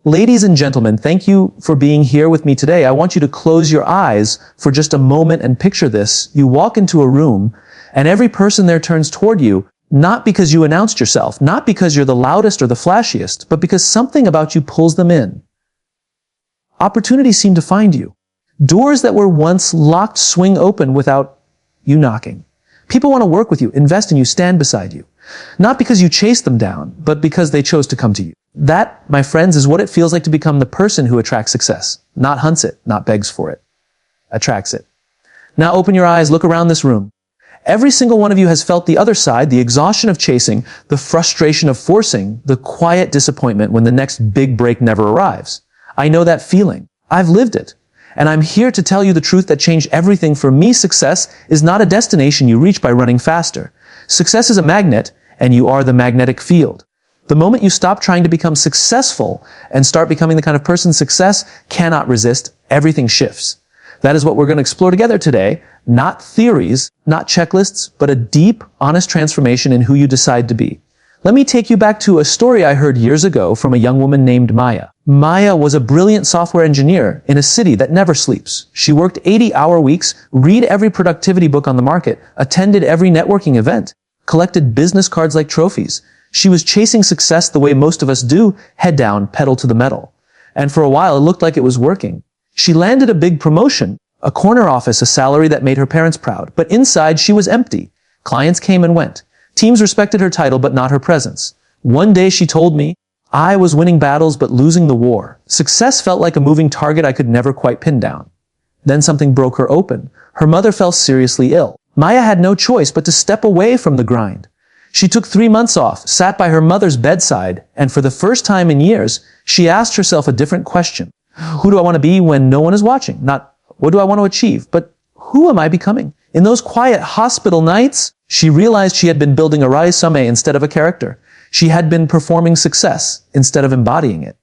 Ladies and gentlemen, thank you for being here with me today. I want you to close your eyes for just a moment and picture this. You walk into a room and every person there turns toward you, not because you announced yourself, not because you're the loudest or the flashiest, but because something about you pulls them in. Opportunities seem to find you. Doors that were once locked swing open without you knocking. People want to work with you, invest in you, stand beside you. Not because you chased them down, but because they chose to come to you. That, my friends, is what it feels like to become the person who attracts success. Not hunts it, not begs for it. Attracts it. Now open your eyes, look around this room. Every single one of you has felt the other side, the exhaustion of chasing, the frustration of forcing, the quiet disappointment when the next big break never arrives. I know that feeling. I've lived it. And I'm here to tell you the truth that changed everything. For me, success is not a destination you reach by running faster. Success is a magnet, and you are the magnetic field. The moment you stop trying to become successful and start becoming the kind of person success cannot resist, everything shifts. That is what we're going to explore together today. Not theories, not checklists, but a deep, honest transformation in who you decide to be. Let me take you back to a story I heard years ago from a young woman named Maya. Maya was a brilliant software engineer in a city that never sleeps. She worked 80-hour weeks, read every productivity book on the market, attended every networking event, collected business cards like trophies. She was chasing success the way most of us do, head down, pedal to the metal. And for a while, it looked like it was working. She landed a big promotion, a corner office, a salary that made her parents proud. But inside, she was empty. Clients came and went. Teams respected her title, but not her presence. One day, she told me, I was winning battles, but losing the war. Success felt like a moving target I could never quite pin down. Then something broke her open. Her mother fell seriously ill. Maya had no choice but to step away from the grind. She took 3 months off, sat by her mother's bedside, and for the first time in years, she asked herself a different question. Who do I want to be when no one is watching? Not, what do I want to achieve? But who am I becoming? In those quiet hospital nights, she realized she had been building a raisonne instead of a character. She had been performing success instead of embodying it.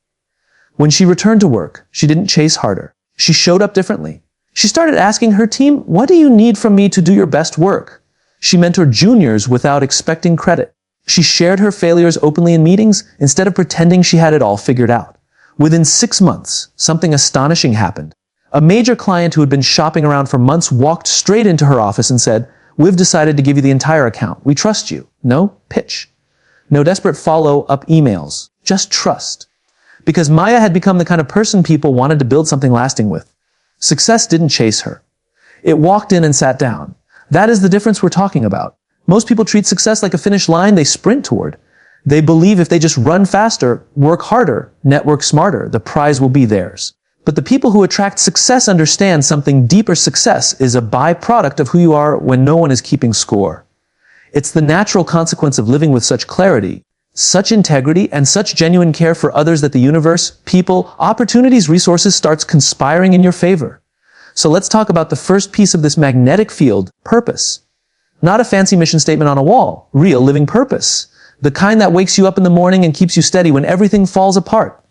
When she returned to work, she didn't chase harder. She showed up differently. She started asking her team, what do you need from me to do your best work? She mentored juniors without expecting credit. She shared her failures openly in meetings instead of pretending she had it all figured out. Within 6 months, something astonishing happened. A major client who had been shopping around for months walked straight into her office and said, we've decided to give you the entire account. We trust you. No pitch. No desperate follow-up emails. Just trust. Because Maya had become the kind of person people wanted to build something lasting with. Success didn't chase her. It walked in and sat down. That is the difference we're talking about. Most people treat success like a finish line they sprint toward. They believe if they just run faster, work harder, network smarter, the prize will be theirs. But the people who attract success understand something deeper. Success is a byproduct of who you are when no one is keeping score. It's the natural consequence of living with such clarity, such integrity, and such genuine care for others that the universe, people, opportunities, resources starts conspiring in your favor. So let's talk about the first piece of this magnetic field, purpose. Not a fancy mission statement on a wall, real living purpose. The kind that wakes you up in the morning and keeps you steady when everything falls apart.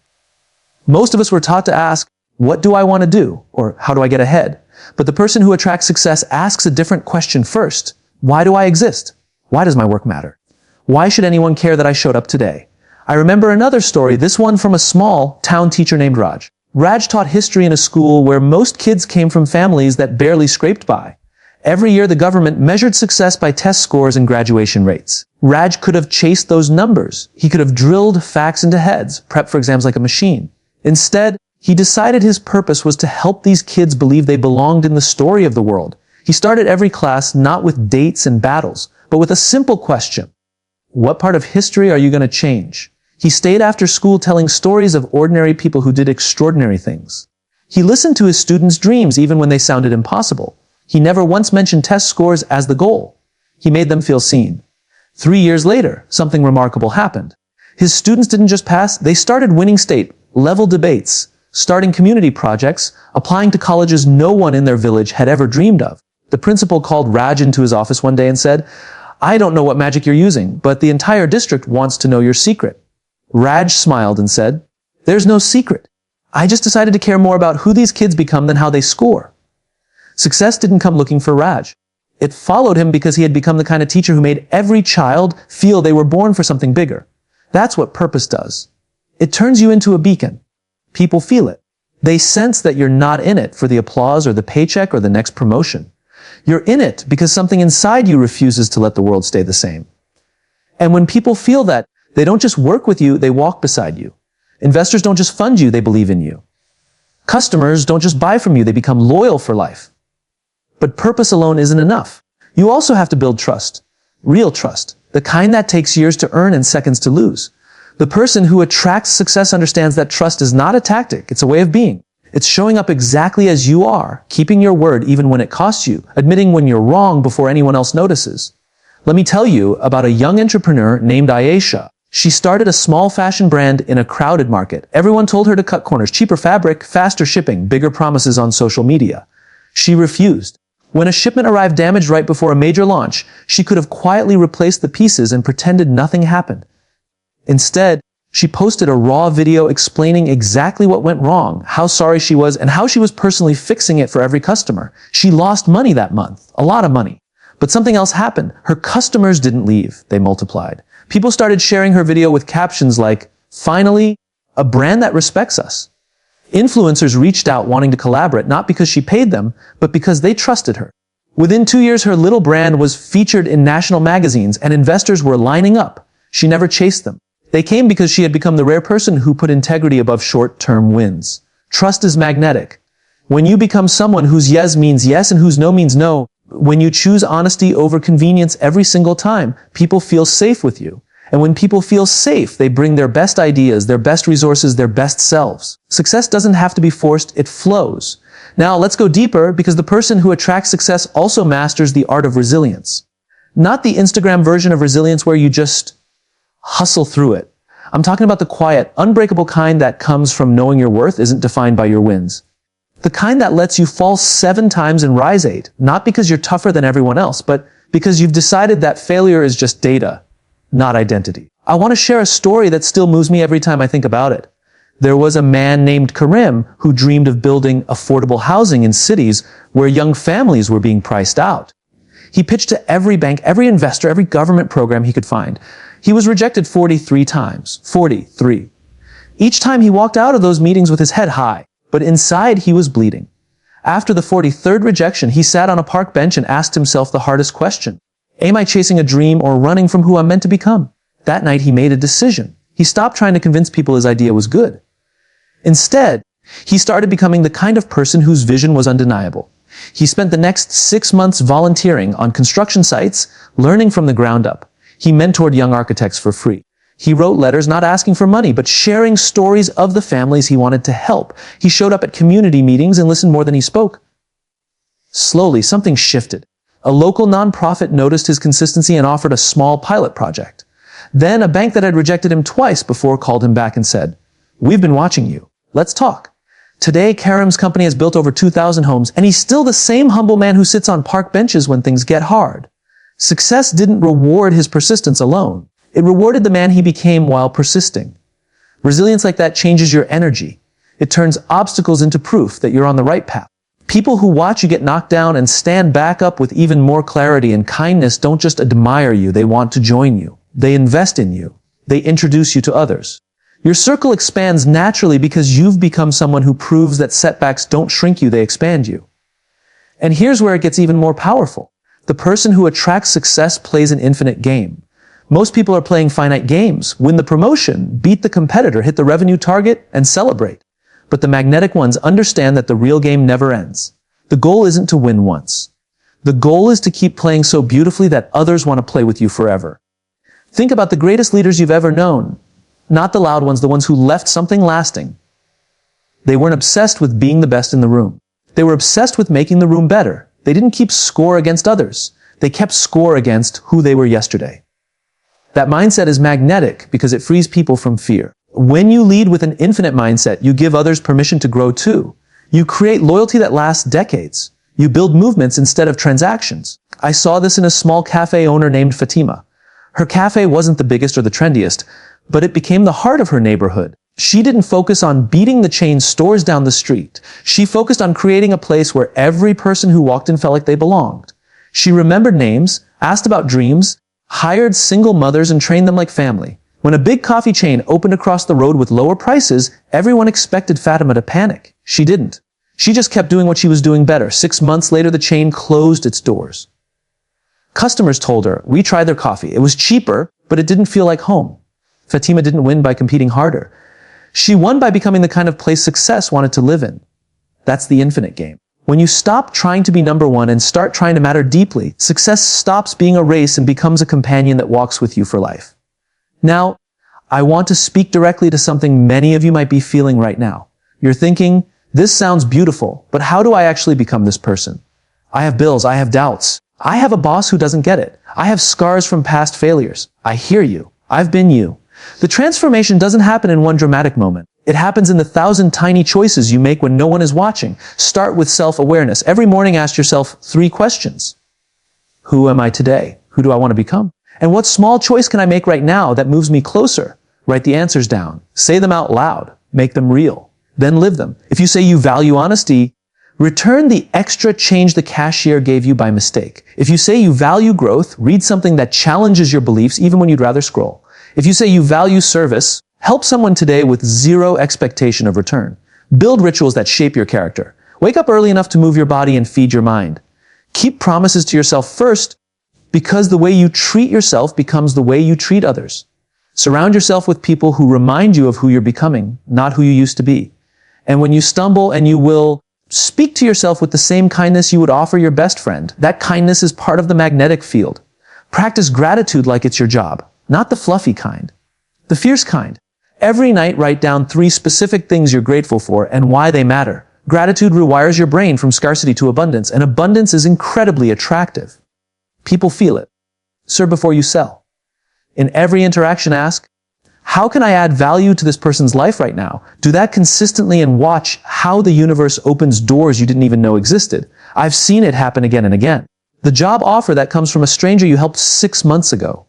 Most of us were taught to ask, what do I want to do? Or how do I get ahead? But the person who attracts success asks a different question first. Why do I exist? Why does my work matter? Why should anyone care that I showed up today? I remember another story, this one from a small town teacher named Raj. Raj taught history in a school where most kids came from families that barely scraped by. Every year, the government measured success by test scores and graduation rates. Raj could have chased those numbers. He could have drilled facts into heads, prepped for exams like a machine. Instead, he decided his purpose was to help these kids believe they belonged in the story of the world. He started every class not with dates and battles, but with a simple question. What part of history are you going to change? He stayed after school telling stories of ordinary people who did extraordinary things. He listened to his students' dreams even when they sounded impossible. He never once mentioned test scores as the goal. He made them feel seen. 3 years later, something remarkable happened. His students didn't just pass, they started winning state-level debates, starting community projects, applying to colleges no one in their village had ever dreamed of. The principal called Raj into his office one day and said, I don't know what magic you're using, but the entire district wants to know your secret. Raj smiled and said, there's no secret. I just decided to care more about who these kids become than how they score. Success didn't come looking for Raj. It followed him because he had become the kind of teacher who made every child feel they were born for something bigger. That's what purpose does. It turns you into a beacon. People feel it. They sense that you're not in it for the applause or the paycheck or the next promotion. You're in it because something inside you refuses to let the world stay the same. And when people feel that, they don't just work with you, they walk beside you. Investors don't just fund you, they believe in you. Customers don't just buy from you, they become loyal for life. But purpose alone isn't enough. You also have to build trust. Real trust. The kind that takes years to earn and seconds to lose. The person who attracts success understands that trust is not a tactic, it's a way of being. It's showing up exactly as you are, keeping your word even when it costs you, admitting when you're wrong before anyone else notices. Let me tell you about a young entrepreneur named Ayesha. She started a small fashion brand in a crowded market. Everyone told her to cut corners, cheaper fabric, faster shipping, bigger promises on social media. She refused. When a shipment arrived damaged right before a major launch, she could have quietly replaced the pieces and pretended nothing happened. Instead, she posted a raw video explaining exactly what went wrong, how sorry she was, and how she was personally fixing it for every customer. She lost money that month, a lot of money. But something else happened. Her customers didn't leave, they multiplied. People started sharing her video with captions like, "Finally, a brand that respects us." Influencers reached out wanting to collaborate, not because she paid them, but because they trusted her. Within 2 years, her little brand was featured in national magazines and investors were lining up. She never chased them. They came because she had become the rare person who put integrity above short-term wins. Trust is magnetic. When you become someone whose yes means yes and whose no means no, when you choose honesty over convenience every single time, people feel safe with you. And when people feel safe, they bring their best ideas, their best resources, their best selves. Success doesn't have to be forced, it flows. Now let's go deeper, because the person who attracts success also masters the art of resilience. Not the Instagram version of resilience where you just hustle through it. I'm talking about the quiet, unbreakable kind that comes from knowing your worth isn't defined by your wins. The kind that lets you fall 7 times and rise 8, not because you're tougher than everyone else, but because you've decided that failure is just data, not identity. I want to share a story that still moves me every time I think about it. There was a man named Karim who dreamed of building affordable housing in cities where young families were being priced out. He pitched to every bank, every investor, every government program he could find. He was rejected 43 times. 43. Each time he walked out of those meetings with his head high, but inside he was bleeding. After the 43rd rejection, he sat on a park bench and asked himself the hardest question. Am I chasing a dream or running from who I'm meant to become? That night he made a decision. He stopped trying to convince people his idea was good. Instead, he started becoming the kind of person whose vision was undeniable. He spent the next 6 months volunteering on construction sites, learning from the ground up. He mentored young architects for free. He wrote letters not asking for money, but sharing stories of the families he wanted to help. He showed up at community meetings and listened more than he spoke. Slowly, something shifted. A local nonprofit noticed his consistency and offered a small pilot project. Then a bank that had rejected him twice before called him back and said, "We've been watching you. Let's talk." Today, Karim's company has built over 2,000 homes, and he's still the same humble man who sits on park benches when things get hard. Success didn't reward his persistence alone. It rewarded the man he became while persisting. Resilience like that changes your energy. It turns obstacles into proof that you're on the right path. People who watch you get knocked down and stand back up with even more clarity and kindness don't just admire you, they want to join you. They invest in you. They introduce you to others. Your circle expands naturally because you've become someone who proves that setbacks don't shrink you, they expand you. And here's where it gets even more powerful. The person who attracts success plays an infinite game. Most people are playing finite games. Win the promotion, beat the competitor, hit the revenue target, and celebrate. But the magnetic ones understand that the real game never ends. The goal isn't to win once. The goal is to keep playing so beautifully that others want to play with you forever. Think about the greatest leaders you've ever known. Not the loud ones, the ones who left something lasting. They weren't obsessed with being the best in the room. They were obsessed with making the room better. They didn't keep score against others. They kept score against who they were yesterday. That mindset is magnetic because it frees people from fear. When you lead with an infinite mindset, you give others permission to grow too. You create loyalty that lasts decades. You build movements instead of transactions. I saw this in a small cafe owner named Fatima. Her cafe wasn't the biggest or the trendiest, but it became the heart of her neighborhood. She didn't focus on beating the chain stores down the street. She focused on creating a place where every person who walked in felt like they belonged. She remembered names, asked about dreams, hired single mothers and trained them like family. When a big coffee chain opened across the road with lower prices, everyone expected Fatima to panic. She didn't. She just kept doing what she was doing better. 6 months later, the chain closed its doors. Customers told her, "We tried their coffee. It was cheaper, but it didn't feel like home." Fatima didn't win by competing harder. She won by becoming the kind of place success wanted to live in. That's the infinite game. When you stop trying to be number one and start trying to matter deeply, success stops being a race and becomes a companion that walks with you for life. Now, I want to speak directly to something many of you might be feeling right now. You're thinking, this sounds beautiful, but how do I actually become this person? I have bills, I have doubts. I have a boss who doesn't get it. I have scars from past failures. I hear you. I've been you. The transformation doesn't happen in one dramatic moment. It happens in the 1,000 tiny choices you make when no one is watching. Start with self-awareness. Every morning ask yourself 3 questions. Who am I today? Who do I want to become? And what small choice can I make right now that moves me closer? Write the answers down. Say them out loud. Make them real. Then live them. If you say you value honesty, return the extra change the cashier gave you by mistake. If you say you value growth, read something that challenges your beliefs even when you'd rather scroll. If you say you value service, help someone today with 0 expectation of return. Build rituals that shape your character. Wake up early enough to move your body and feed your mind. Keep promises to yourself first, because the way you treat yourself becomes the way you treat others. Surround yourself with people who remind you of who you're becoming, not who you used to be. And when you stumble, and you will, speak to yourself with the same kindness you would offer your best friend. That kindness is part of the magnetic field. Practice gratitude like it's your job, not the fluffy kind, the fierce kind. Every night, write down 3 specific things you're grateful for and why they matter. Gratitude rewires your brain from scarcity to abundance, and abundance is incredibly attractive. People feel it. Serve before you sell. In every interaction, ask, how can I add value to this person's life right now? Do that consistently and watch how the universe opens doors you didn't even know existed. I've seen it happen again and again. The job offer that comes from a stranger you helped 6 months ago.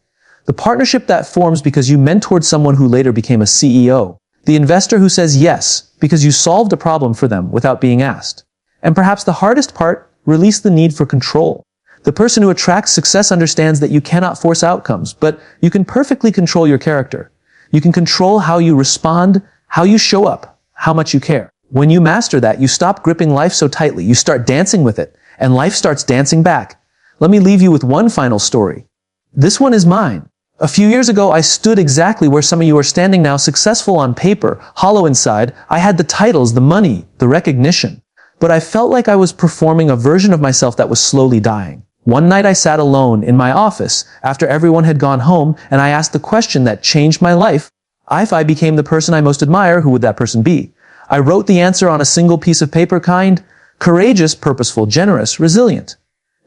The partnership that forms because you mentored someone who later became a CEO. The investor who says yes because you solved a problem for them without being asked. And perhaps the hardest part, release the need for control. The person who attracts success understands that you cannot force outcomes, but you can perfectly control your character. You can control how you respond, how you show up, how much you care. When you master that, you stop gripping life so tightly. You start dancing with it, and life starts dancing back. Let me leave you with one final story. This one is mine. A few years ago, I stood exactly where some of you are standing now, successful on paper, hollow inside. I had the titles, the money, the recognition. But I felt like I was performing a version of myself that was slowly dying. One night I sat alone in my office after everyone had gone home, and I asked the question that changed my life. If I became the person I most admire, who would that person be? I wrote the answer on a single piece of paper, kind, courageous, purposeful, generous, resilient.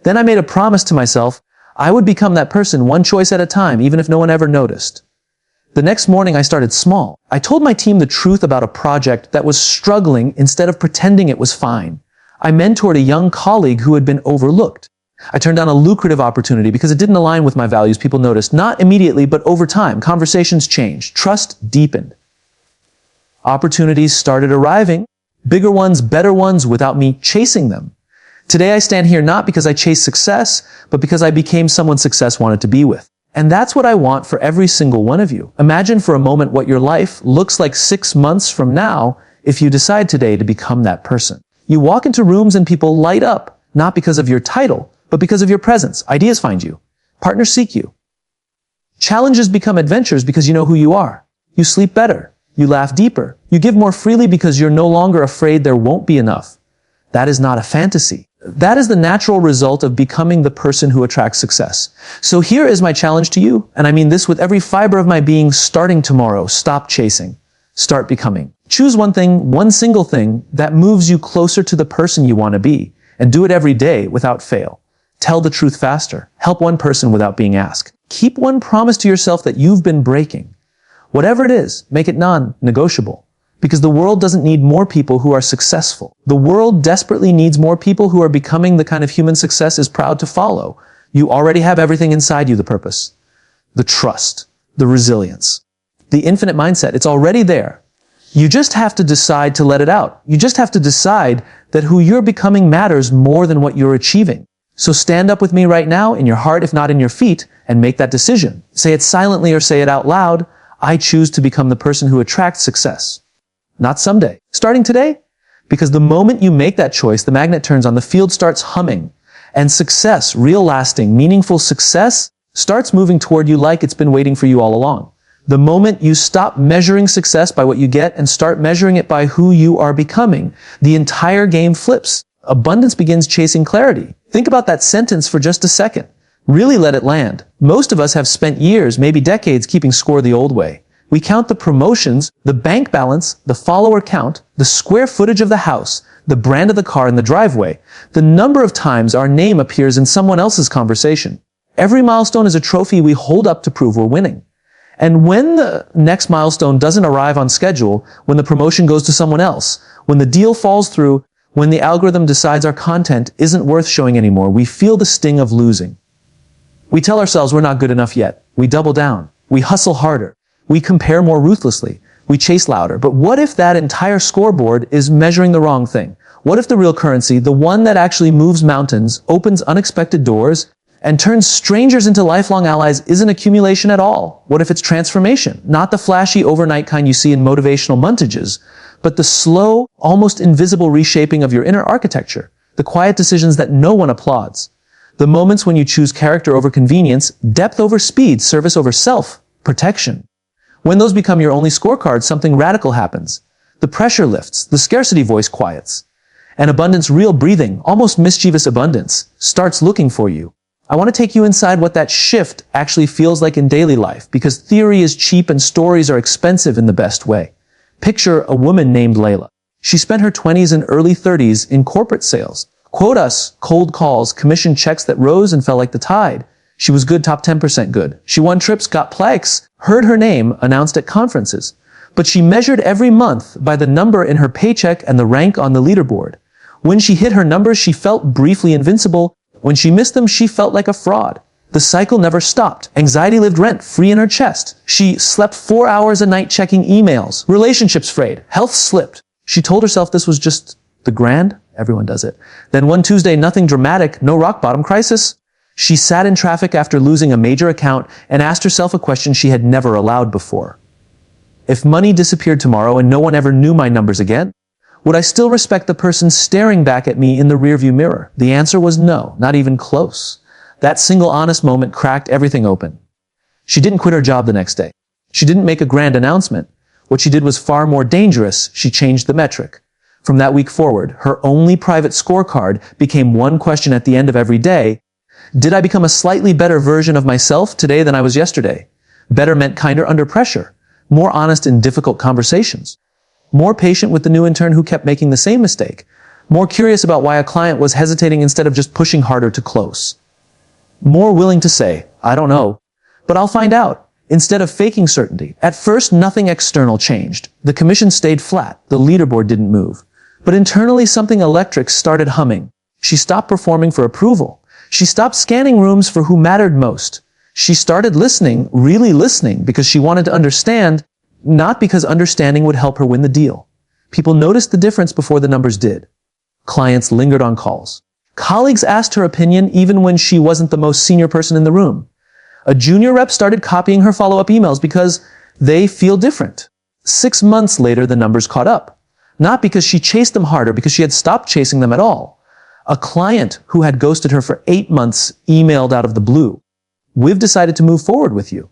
Then I made a promise to myself, I would become that person one choice at a time, even if no one ever noticed. The next morning I started small. I told my team the truth about a project that was struggling instead of pretending it was fine. I mentored a young colleague who had been overlooked. I turned down a lucrative opportunity because it didn't align with my values. People noticed, not immediately, but over time. Conversations changed. Trust deepened. Opportunities started arriving. Bigger ones, better ones, without me chasing them. Today I stand here not because I chased success, but because I became someone success wanted to be with. And that's what I want for every single one of you. Imagine for a moment what your life looks like 6 months from now if you decide today to become that person. You walk into rooms and people light up, not because of your title, but because of your presence. Ideas find you. Partners seek you. Challenges become adventures because you know who you are. You sleep better. You laugh deeper. You give more freely because you're no longer afraid there won't be enough. That is not a fantasy. That is the natural result of becoming the person who attracts success. So here is my challenge to you, and I mean this with every fiber of my being. Starting tomorrow, stop chasing. Start becoming. Choose one thing, one single thing that moves you closer to the person you want to be, and do it every day without fail. Tell the truth faster. Help one person without being asked. Keep one promise to yourself that you've been breaking. Whatever it is, make it non-negotiable. Because the world doesn't need more people who are successful. The world desperately needs more people who are becoming the kind of human success is proud to follow. You already have everything inside you: the purpose, the trust, the resilience, the infinite mindset. It's already there. You just have to decide to let it out. You just have to decide that who you're becoming matters more than what you're achieving. So stand up with me right now, in your heart if not in your feet, and make that decision. Say it silently or say it out loud. I choose to become the person who attracts success. Not someday. Starting today? Because the moment you make that choice, the magnet turns on, the field starts humming, and success, real lasting, meaningful success, starts moving toward you like it's been waiting for you all along. The moment you stop measuring success by what you get and start measuring it by who you are becoming, the entire game flips. Abundance begins chasing clarity. Think about that sentence for just a second. Really let it land. Most of us have spent years, maybe decades, keeping score the old way. We count the promotions, the bank balance, the follower count, the square footage of the house, the brand of the car in the driveway, the number of times our name appears in someone else's conversation. Every milestone is a trophy we hold up to prove we're winning. And when the next milestone doesn't arrive on schedule, when the promotion goes to someone else, when the deal falls through, when the algorithm decides our content isn't worth showing anymore, we feel the sting of losing. We tell ourselves we're not good enough yet. We double down. We hustle harder. We compare more ruthlessly. We chase louder. But what if that entire scoreboard is measuring the wrong thing? What if the real currency, the one that actually moves mountains, opens unexpected doors, and turns strangers into lifelong allies, isn't accumulation at all? What if it's transformation? Not the flashy overnight kind you see in motivational montages, but the slow, almost invisible reshaping of your inner architecture, the quiet decisions that no one applauds, the moments when you choose character over convenience, depth over speed, service over self, protection. When those become your only scorecards, something radical happens. The pressure lifts, the scarcity voice quiets, and abundance, real breathing, almost mischievous abundance, starts looking for you. I want to take you inside what that shift actually feels like in daily life, because theory is cheap and stories are expensive in the best way. Picture a woman named Layla. She spent her 20s and early 30s in corporate sales. Quote us, cold calls, commission checks that rose and fell like the tide. She was good, top 10% good. She won trips, got plaques, heard her name announced at conferences. But she measured every month by the number in her paycheck and the rank on the leaderboard. When she hit her numbers, she felt briefly invincible. When she missed them, she felt like a fraud. The cycle never stopped. Anxiety lived rent-free in her chest. She slept 4 hours a night checking emails. Relationships frayed. Health slipped. She told herself this was just the grand. Everyone does it. Then one Tuesday, nothing dramatic, no rock bottom crisis. She sat in traffic after losing a major account and asked herself a question she had never allowed before. If money disappeared tomorrow and no one ever knew my numbers again, would I still respect the person staring back at me in the rearview mirror? The answer was no, not even close. That single honest moment cracked everything open. She didn't quit her job the next day. She didn't make a grand announcement. What she did was far more dangerous. She changed the metric. From that week forward, her only private scorecard became one question at the end of every day. Did I become a slightly better version of myself today than I was yesterday? Better meant kinder under pressure, more honest in difficult conversations, more patient with the new intern who kept making the same mistake, more curious about why a client was hesitating instead of just pushing harder to close, more willing to say, I don't know, but I'll find out, instead of faking certainty. At first, nothing external changed. The commission stayed flat. The leaderboard didn't move. But internally, something electric started humming. She stopped performing for approval. She stopped scanning rooms for who mattered most. She started listening, really listening, because she wanted to understand, not because understanding would help her win the deal. People noticed the difference before the numbers did. Clients lingered on calls. Colleagues asked her opinion even when she wasn't the most senior person in the room. A junior rep started copying her follow-up emails because they feel different. 6 months later, the numbers caught up. Not because she chased them harder, because she had stopped chasing them at all. A client who had ghosted her for 8 months emailed out of the blue. We've decided to move forward with you.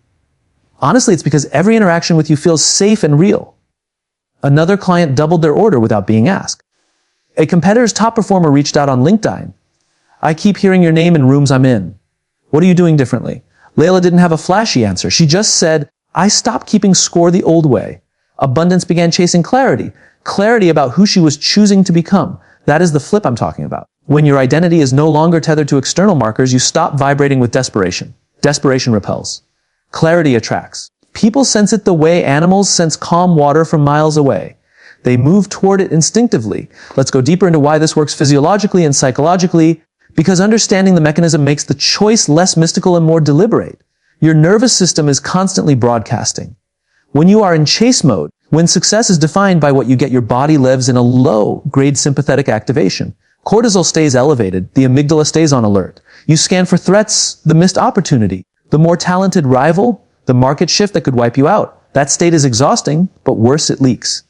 Honestly, it's because every interaction with you feels safe and real. Another client doubled their order without being asked. A competitor's top performer reached out on LinkedIn. I keep hearing your name in rooms I'm in. What are you doing differently? Layla didn't have a flashy answer. She just said, I stopped keeping score the old way. Abundance began chasing clarity. Clarity about who she was choosing to become. That is the flip I'm talking about. When your identity is no longer tethered to external markers, you stop vibrating with desperation. Desperation repels. Clarity attracts. People sense it the way animals sense calm water from miles away. They move toward it instinctively. Let's go deeper into why this works physiologically and psychologically, because understanding the mechanism makes the choice less mystical and more deliberate. Your nervous system is constantly broadcasting. When you are in chase mode, when success is defined by what you get, your body lives in a low-grade sympathetic activation. Cortisol stays elevated, the amygdala stays on alert. You scan for threats, the missed opportunity, the more talented rival, the market shift that could wipe you out. That state is exhausting, but worse, it leaks.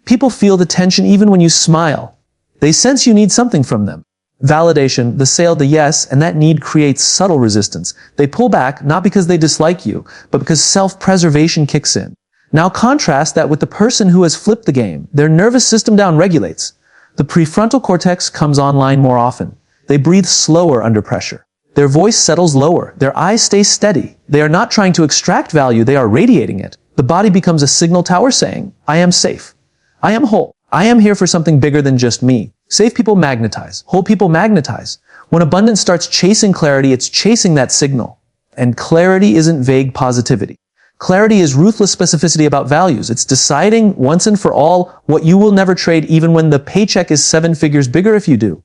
People feel the tension even when you smile. They sense you need something from them. Validation, the sale, the yes, and that need creates subtle resistance. They pull back, not because they dislike you, but because self-preservation kicks in. Now contrast that with the person who has flipped the game. Their nervous system down-regulates. The prefrontal cortex comes online more often. They breathe slower under pressure. Their voice settles lower. Their eyes stay steady. They are not trying to extract value, they are radiating it. The body becomes a signal tower saying, I am safe. I am whole. I am here for something bigger than just me. Safe people magnetize. Whole people magnetize. When abundance starts chasing clarity, it's chasing that signal. And clarity isn't vague positivity. Clarity is ruthless specificity about values. It's deciding once and for all what you will never trade even when the paycheck is 7 figures bigger if you do.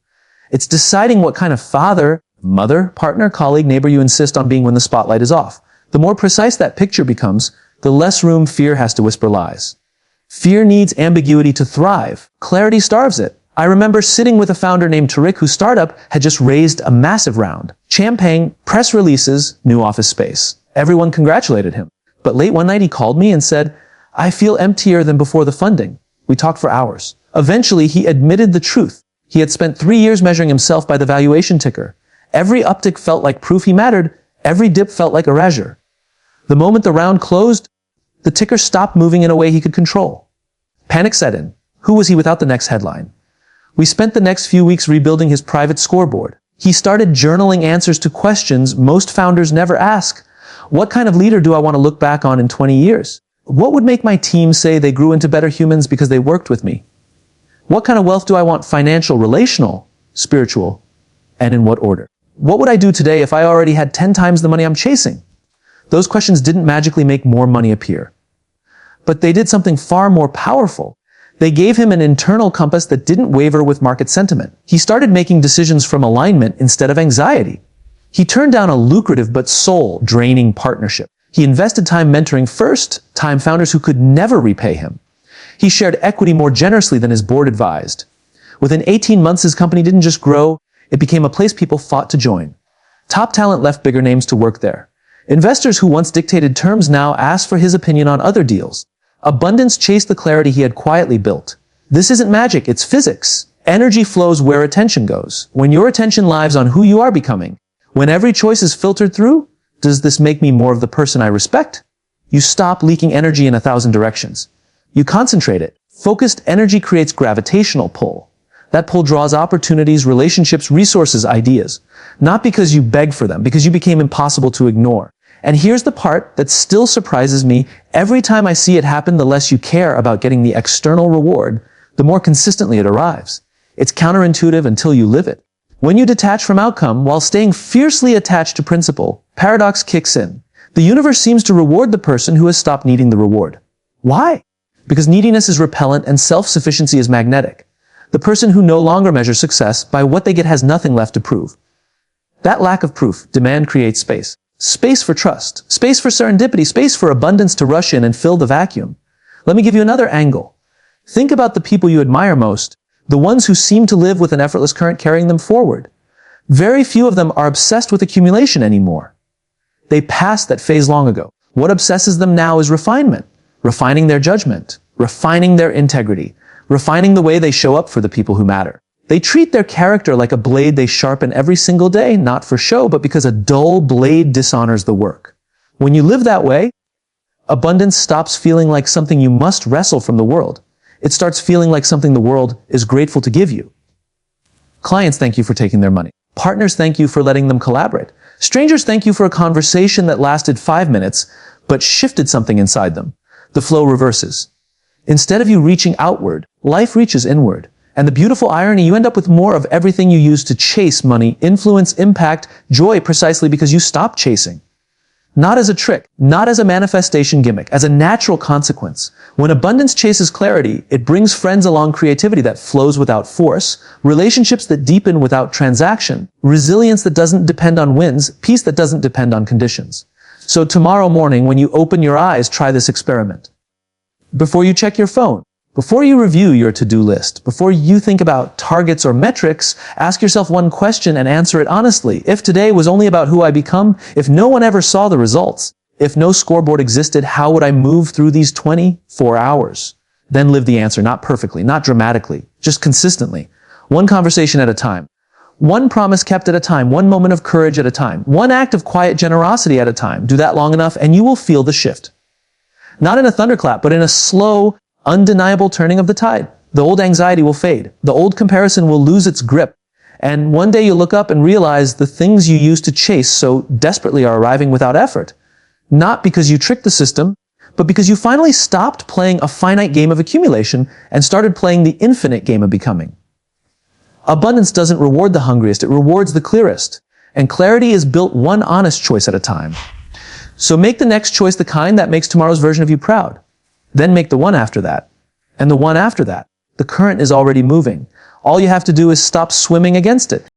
It's deciding what kind of father, mother, partner, colleague, neighbor you insist on being when the spotlight is off. The more precise that picture becomes, the less room fear has to whisper lies. Fear needs ambiguity to thrive. Clarity starves it. I remember sitting with a founder named Tariq whose startup had just raised a massive round. Champagne, press releases, new office space. Everyone congratulated him. But late one night he called me and said, I feel emptier than before the funding. We talked for hours. Eventually he admitted the truth. He had spent 3 years measuring himself by the valuation ticker. Every uptick felt like proof he mattered. Every dip felt like erasure. The moment the round closed, the ticker stopped moving in a way he could control. Panic set in. Who was he without the next headline? We spent the next few weeks rebuilding his private scoreboard. He started journaling answers to questions most founders never ask. What kind of leader do I want to look back on in 20 years? What would make my team say they grew into better humans because they worked with me? What kind of wealth do I want? Financial, relational, spiritual, and in what order? What would I do today if I already had 10 times the money I'm chasing? Those questions didn't magically make more money appear. But they did something far more powerful. They gave him an internal compass that didn't waver with market sentiment. He started making decisions from alignment instead of anxiety. He turned down a lucrative but soul-draining partnership. He invested time mentoring first-time founders who could never repay him. He shared equity more generously than his board advised. Within 18 months, his company didn't just grow, it became a place people fought to join. Top talent left bigger names to work there. Investors who once dictated terms now asked for his opinion on other deals. Abundance chased the clarity he had quietly built. This isn't magic, it's physics. Energy flows where attention goes. When your attention lies on who you are becoming, when every choice is filtered through, does this make me more of the person I respect? You stop leaking energy in 1,000 directions. You concentrate it. Focused energy creates gravitational pull. That pull draws opportunities, relationships, resources, ideas. Not because you beg for them, because you became impossible to ignore. And here's the part that still surprises me. Every time I see it happen, the less you care about getting the external reward, the more consistently it arrives. It's counterintuitive until you live it. When you detach from outcome while staying fiercely attached to principle, paradox kicks in. The universe seems to reward the person who has stopped needing the reward. Why? Because neediness is repellent and self-sufficiency is magnetic. The person who no longer measures success by what they get has nothing left to prove. That lack of proof, demand creates space. Space for trust, space for serendipity, space for abundance to rush in and fill the vacuum. Let me give you another angle. Think about the people you admire most, the ones who seem to live with an effortless current carrying them forward. Very few of them are obsessed with accumulation anymore. They passed that phase long ago. What obsesses them now is refinement, refining their judgment, refining their integrity, refining the way they show up for the people who matter. They treat their character like a blade they sharpen every single day, not for show, but because a dull blade dishonors the work. When you live that way, abundance stops feeling like something you must wrestle from the world. It starts feeling like something the world is grateful to give you. Clients thank you for taking their money. Partners thank you for letting them collaborate. Strangers thank you for a conversation that lasted 5 minutes, but shifted something inside them. The flow reverses. Instead of you reaching outward, life reaches inward. And the beautiful irony, you end up with more of everything you use to chase money, influence, impact, joy, precisely because you stop chasing. Not as a trick, not as a manifestation gimmick, as a natural consequence. When abundance chases clarity, it brings friends along, creativity that flows without force, relationships that deepen without transaction, resilience that doesn't depend on wins, peace that doesn't depend on conditions. So tomorrow morning, when you open your eyes, try this experiment. Before you check your phone, before you review your to-do list, before you think about targets or metrics, ask yourself one question and answer it honestly. If today was only about who I become, if no one ever saw the results, If no scoreboard existed, how would I move through these 24 hours? Then live the answer, not perfectly, not dramatically, just consistently. One conversation at a time. One promise kept at a time, one moment of courage at a time, one act of quiet generosity at a time. Do that long enough and you will feel the shift. Not in a thunderclap, but in a slow, undeniable turning of the tide. The old anxiety will fade. The old comparison will lose its grip. And one day you'll look up and realize the things you used to chase so desperately are arriving without effort. Not because you tricked the system, but because you finally stopped playing a finite game of accumulation and started playing the infinite game of becoming. Abundance doesn't reward the hungriest, it rewards the clearest. And clarity is built one honest choice at a time. So make the next choice the kind that makes tomorrow's version of you proud. Then make the one after that. And the one after that. The current is already moving. All you have to do is stop swimming against it.